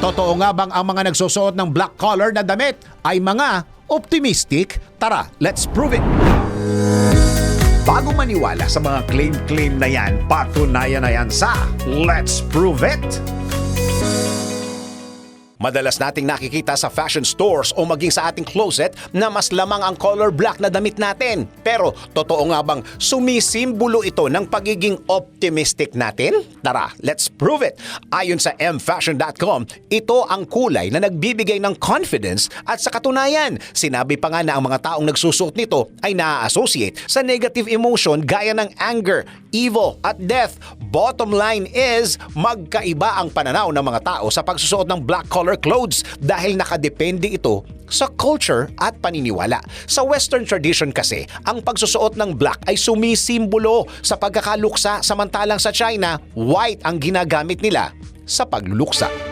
Totoo nga bang ang mga nagsusuot ng black collar na damit ay mga optimistic? Tara, let's prove it! Bago maniwala sa mga claim-claim na yan, patunayan na yan sa Let's Prove It! Madalas nating nakikita sa fashion stores o maging sa ating closet na mas lamang ang color black na damit natin. Pero totoo nga bang sumisimbolo ito ng pagiging optimistic natin? Tara, let's prove it! Ayon sa mfashion.com, ito ang kulay na nagbibigay ng confidence at sa katunayan, sinabi pa nga na ang mga taong nagsusuot nito ay na-associate sa negative emotion gaya ng anger, evil at death. Bottom line is, magkaiba ang pananaw ng mga tao sa pagsusuot ng black color clothes dahil nakadepende ito sa culture at paniniwala. Sa Western tradition kasi, ang pagsusuot ng black ay sumisimbolo sa pagkakaluksa samantalang sa China, white ang ginagamit nila sa pagluluksa.